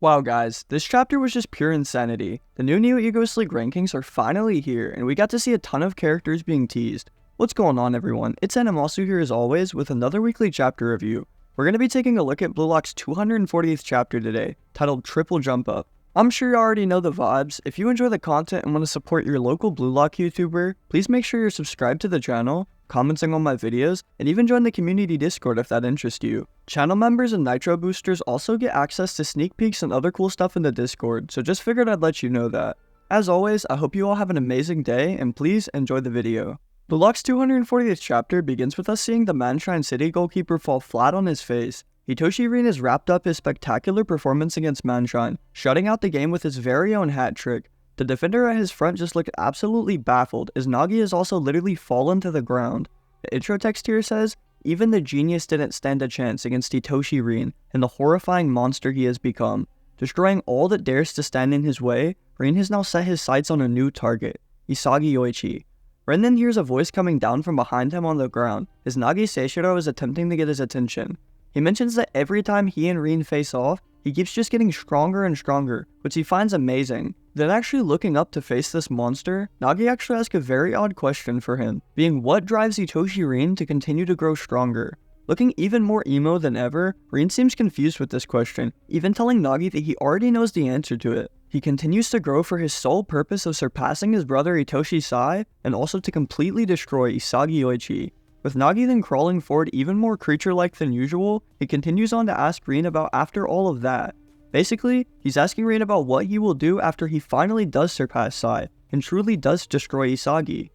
Wow guys, this chapter was just pure insanity. The new NEO EGOIST League rankings are finally here, and we got to see a ton of characters being teased. What's going on everyone? It's Animasu here as always with another weekly chapter review. We're going to be taking a look at Blue Lock's 240th chapter today, titled Triple Jump Up. I'm sure you already know the vibes. If you enjoy the content and want to support your local Blue Lock YouTuber, please make sure you're subscribed to the channel, commenting on my videos, and even join the community Discord if that interests you. Channel members and Nitro boosters also get access to sneak peeks and other cool stuff in the Discord, so just figured I'd let you know that. As always, I hope you all have an amazing day, and please enjoy the video. Blue Lock's 240th chapter begins with us seeing the Munchen City goalkeeper fall flat on his face. Itoshi Rin has wrapped up his spectacular performance against Munchen, shutting out the game with his very own hat trick. The defender at his front just looked absolutely baffled, as Nagi has also literally fallen to the ground. The intro text here says, "Even the genius didn't stand a chance against Itoshi Rin and the horrifying monster he has become. Destroying all that dares to stand in his way, Rin has now set his sights on a new target, Isagi Yoichi." Rin then hears a voice coming down from behind him on the ground, as Nagi Seishiro is attempting to get his attention. He mentions that every time he and Rin face off, he keeps just getting stronger and stronger, which he finds amazing. Then actually looking up to face this monster, Nagi actually asks a very odd question for him, being what drives Itoshi Rin to continue to grow stronger. Looking even more emo than ever, Rin seems confused with this question, even telling Nagi that he already knows the answer to it. He continues to grow for his sole purpose of surpassing his brother Itoshi Sae, and also to completely destroy Isagi Yoichi. With Nagi then crawling forward even more creature-like than usual, he continues on to ask Rin about after all of that. Basically, he's asking Rin about what he will do after he finally does surpass Sae, and truly does destroy Isagi.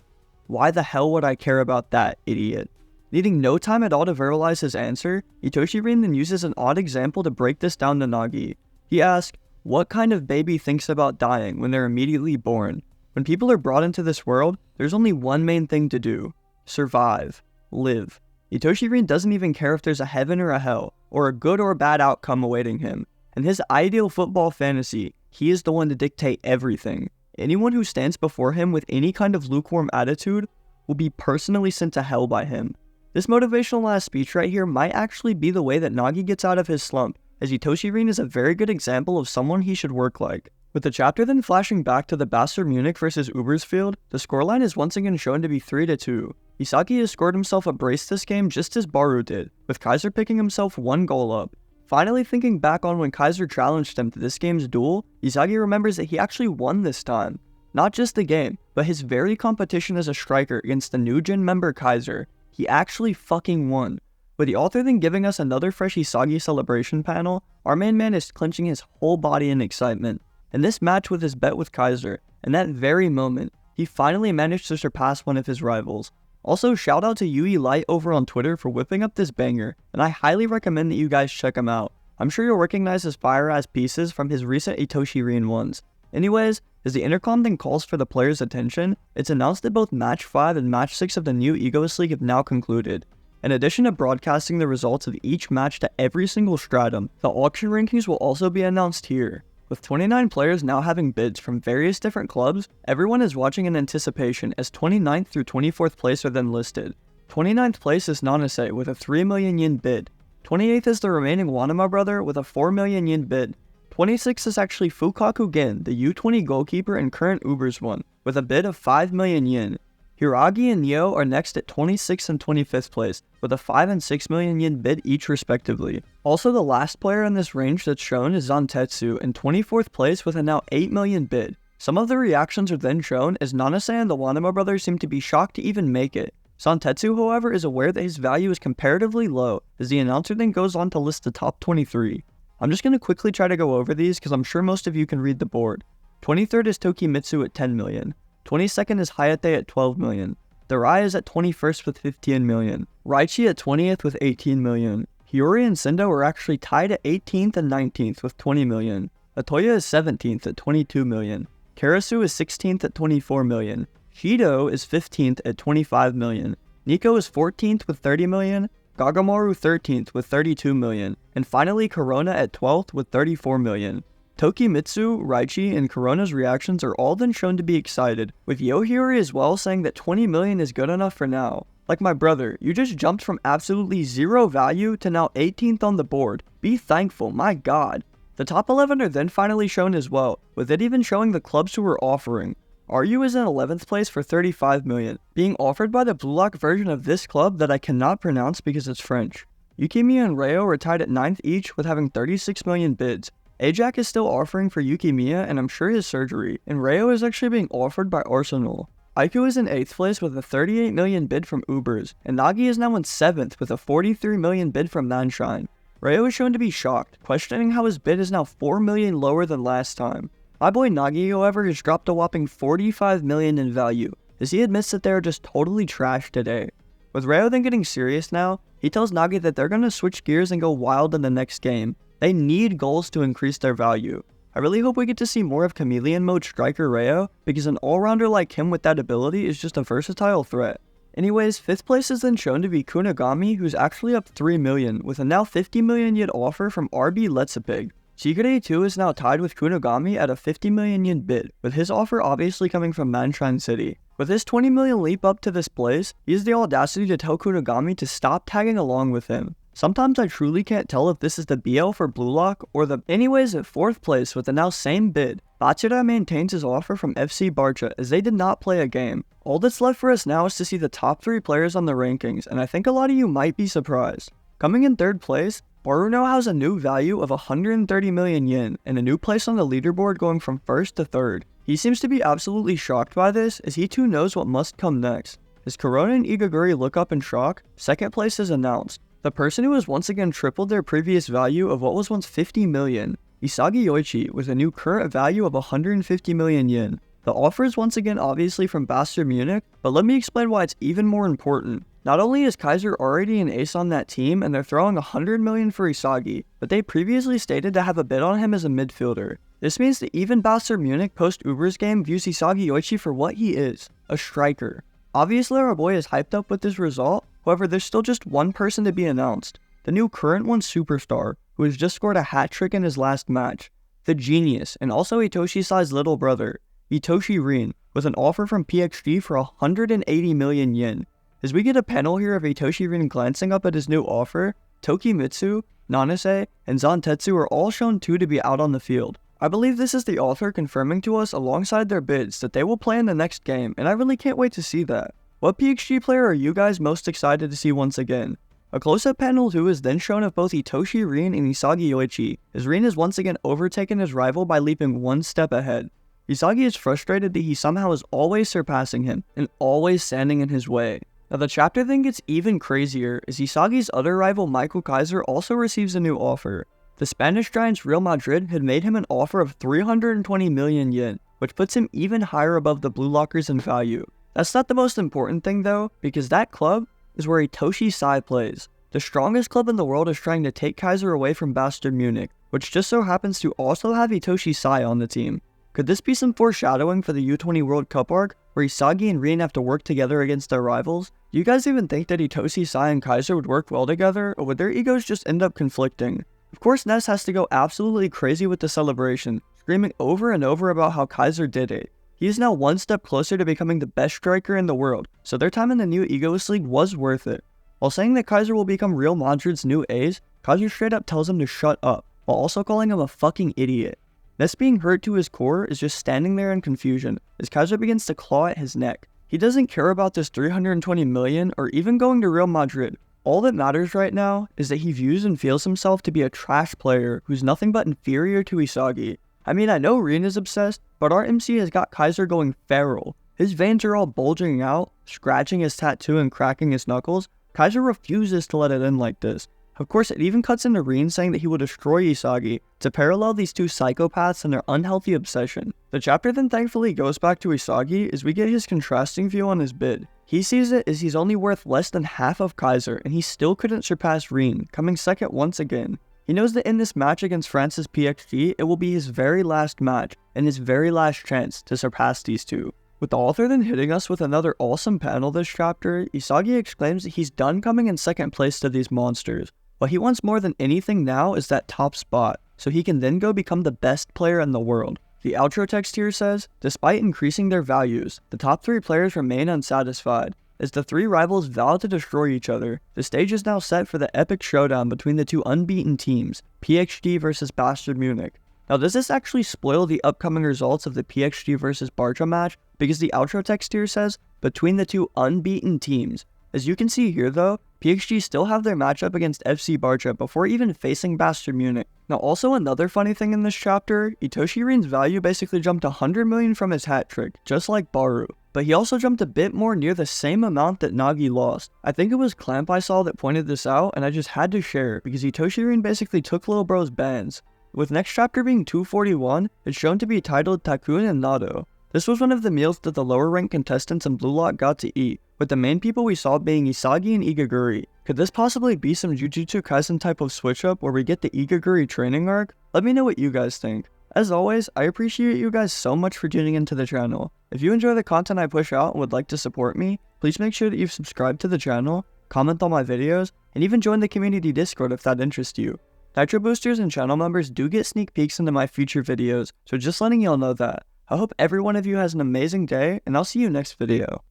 Why the hell would I care about that, idiot? Needing no time at all to verbalize his answer, Itoshi Rin then uses an odd example to break this down to Nagi. He asks, what kind of baby thinks about dying when they're immediately born? When people are brought into this world, there's only one main thing to do. Survive. Live. Itoshi Rin doesn't even care if there's a heaven or a hell, or a good or bad outcome awaiting him. In his ideal football fantasy, he is the one to dictate everything. Anyone who stands before him with any kind of lukewarm attitude will be personally sent to hell by him. This motivational last speech right here might actually be the way that Nagi gets out of his slump, as Itoshi Rin is a very good example of someone he should work like. With the chapter then flashing back to the Basel Munich vs Ubersfield, the scoreline is once again shown to be 3-2. Isagi has scored himself a brace this game just as Barou did, with Kaiser picking himself one goal up. Finally thinking back on when Kaiser challenged him to this game's duel, Isagi remembers that he actually won this time. Not just the game, but his very competition as a striker against the new gen member Kaiser. He actually fucking won. With the author then giving us another fresh Isagi celebration panel, our main man is clenching his whole body in excitement. In this match with his bet with Kaiser, in that very moment, he finally managed to surpass one of his rivals. Also, shout out to Yui Light over on Twitter for whipping up this banger, and I highly recommend that you guys check him out. I'm sure you'll recognize his fire-ass pieces from his recent Itoshi Rin ones. Anyways, as the intercom then calls for the players' attention, it's announced that both Match 5 and Match 6 of the NEO EGOIST League have now concluded. In addition to broadcasting the results of each match to every single stratum, the auction rankings will also be announced here. With 29 players now having bids from various different clubs, everyone is watching in anticipation as 29th through 24th place are then listed. 29th place is Nanase with a 3 million yen bid. 28th is the remaining Wanama brother with a 4 million yen bid. 26th is actually Fukaku Gen, the U20 goalkeeper and current Ubers one, with a bid of 5 million yen. Hiragi and Neo are next at 26th and 25th place, with a 5 and 6 million yen bid each respectively. Also, the last player in this range that's shown is Zantetsu in 24th place with a now 8 million bid. Some of the reactions are then shown as Nanase and the Wanama brothers seem to be shocked to even make it. Zantetsu, however, is aware that his value is comparatively low, as the announcer then goes on to list the top 23. I'm just going to quickly try to go over these because I'm sure most of you can read the board. 23rd is Tokimitsu at 10 million. 22nd is Hayate at 12 million. Darai is at 21st with 15 million. Raichi at 20th with 18 million. Hiyori and Sendo are actually tied at 18th and 19th with 20 million. Atoya is 17th at 22 million. Karasu is 16th at 24 million. Shido is 15th at 25 million. Nico is 14th with 30 million. Gagamaru 13th with 32 million. And finally Corona at 12th with 34 million. Tokimitsu, Raichi, and Corona's reactions are all then shown to be excited, with Yohiri as well saying that 20 million is good enough for now. Like my brother, you just jumped from absolutely zero value to now 18th on the board. Be thankful, my god. The top 11 are then finally shown as well, with it even showing the clubs who were offering. RU is in 11th place for 35 million, being offered by the Blue Lock version of this club that I cannot pronounce because it's French. Yukimiya and Reo are tied at 9th each with having 36 million bids. Ajax is still offering for Yukimiya and I'm sure his surgery, and Reo is actually being offered by Arsenal. Aiku is in 8th place with a 38 million bid from Ubers, and Nagi is now in 7th with a 43 million bid from Nanshine. Reo is shown to be shocked, questioning how his bid is now 4 million lower than last time. My boy Nagi, however, has dropped a whopping 45 million in value, as he admits that they are just totally trash today. With Reo then getting serious now, he tells Nagi that they're gonna switch gears and go wild in the next game. They need goals to increase their value. I really hope we get to see more of Chameleon Mode striker Reo, because an all-rounder like him with that ability is just a versatile threat. Anyways, 5th place is then shown to be Kunigami, who's actually up 3 million, with a now 50 million yen offer from RB Letsapig. Secret A2 is now tied with Kunigami at a 50 million yen bid, with his offer obviously coming from Manshan City. With his 20 million leap up to this place, he has the audacity to tell Kunigami to stop tagging along with him. Sometimes I truly can't tell if this is the BL for Blue Lock or the... Anyways, at 4th place with the now same bid, Bachira maintains his offer from FC Barcha as they did not play a game. All that's left for us now is to see the top 3 players on the rankings, and I think a lot of you might be surprised. Coming in 3rd place, Barou now has a new value of 130 million yen and a new place on the leaderboard going from 1st to 3rd. He seems to be absolutely shocked by this as he too knows what must come next. As Corona and Igaguri look up in shock, 2nd place is announced. The person who has once again tripled their previous value of what was once 50 million, Isagi Yoichi, with a new current value of 150 million yen. The offer is once again obviously from Bayern Munich, but let me explain why it's even more important. Not only is Kaiser already an ace on that team and they're throwing 100 million for Isagi, but they previously stated to have a bid on him as a midfielder. This means that even Bayern Munich post-Uber's game views Isagi Yoichi for what he is, a striker. Obviously our boy is hyped up with this result, however there's still just one person to be announced. The new current one superstar, who has just scored a hat-trick in his last match. The genius, and also Itoshi Sae's little brother, Itoshi Rin, with an offer from PXG for 180 million yen. As we get a panel here of Itoshi Rin glancing up at his new offer, Tokimitsu, Nanase, and Zantetsu are all shown too to be out on the field. I believe this is the author confirming to us alongside their bids that they will play in the next game, and I really can't wait to see that. What PXG player are you guys most excited to see once again? A close-up panel too is then shown of both Itoshi Rin and Isagi Yoichi, as Rin has once again overtaken his rival by leaping one step ahead. Isagi is frustrated that he somehow is always surpassing him, and always standing in his way. Now the chapter then gets even crazier, as Isagi's other rival Michael Kaiser also receives a new offer. The Spanish giants Real Madrid had made him an offer of 320 million yen, which puts him even higher above the Blue Lockers in value. That's not the most important thing though, because that club is where Itoshi Sae plays. The strongest club in the world is trying to take Kaiser away from Bayern Munich, which just so happens to also have Itoshi Sae on the team. Could this be some foreshadowing for the U20 World Cup arc, where Isagi and Rin have to work together against their rivals? Do you guys even think that Itoshi Sae and Kaiser would work well together, or would their egos just end up conflicting? Of course Ness has to go absolutely crazy with the celebration, screaming over and over about how Kaiser did it. He is now one step closer to becoming the best striker in the world, so their time in the NEO EGOIST League was worth it. While saying that Kaiser will become Real Madrid's new ace, Kaiser straight up tells him to shut up, while also calling him a fucking idiot. Ness being hurt to his core is just standing there in confusion, as Kaiser begins to claw at his neck. He doesn't care about this 320 million or even going to Real Madrid. All that matters right now is that he views and feels himself to be a trash player who's nothing but inferior to Isagi. I mean, I know Rin is obsessed, but our MC has got Kaiser going feral. His veins are all bulging out, scratching his tattoo and cracking his knuckles. Kaiser refuses to let it in like this. Of course, it even cuts into Rin saying that he will destroy Isagi to parallel these two psychopaths and their unhealthy obsession. The chapter then thankfully goes back to Isagi as we get his contrasting view on his bid. He sees it as he's only worth less than half of Kaiser and he still couldn't surpass Rin, coming second once again. He knows that in this match against France's PXG, it will be his very last match and his very last chance to surpass these two. With the author then hitting us with another awesome panel this chapter, Isagi exclaims that he's done coming in second place to these monsters. What he wants more than anything now is that top spot, so he can then go become the best player in the world. The outro text here says, despite increasing their values, the top 3 players remain unsatisfied. as the three rivals vow to destroy each other. The stage is now set for the epic showdown between the two unbeaten teams, PXG versus Bastard Munich. Now, does this actually spoil the upcoming results of the PXG versus Barcha match? Because the outro text here says, between the two unbeaten teams. As you can see here though, PXG still have their matchup against FC Barcha before even facing Bastard Munich. Now also another funny thing in this chapter, Itoshi Rin's value basically jumped 100 million from his hat trick, just like Barou. But he also jumped a bit more near the same amount that Nagi lost. I think it was Clamp I saw that pointed this out, and I just had to share it because Itoshi Rin basically took Lil Bro's bans. With next chapter being 241, it's shown to be titled Takun and Nado. This was one of the meals that the lower ranked contestants in Blue Lock got to eat, with the main people we saw being Isagi and Igaguri. Could this possibly be some Jujutsu Kaisen type of switch up where we get the Igaguri training arc? Let me know what you guys think. As always, I appreciate you guys so much for tuning into the channel. If you enjoy the content I push out and would like to support me, please make sure that you've subscribed to the channel, comment on my videos, and even join the community Discord if that interests you. Nitro Boosters and channel members do get sneak peeks into my future videos, so just letting y'all know that. I hope every one of you has an amazing day, and I'll see you next video.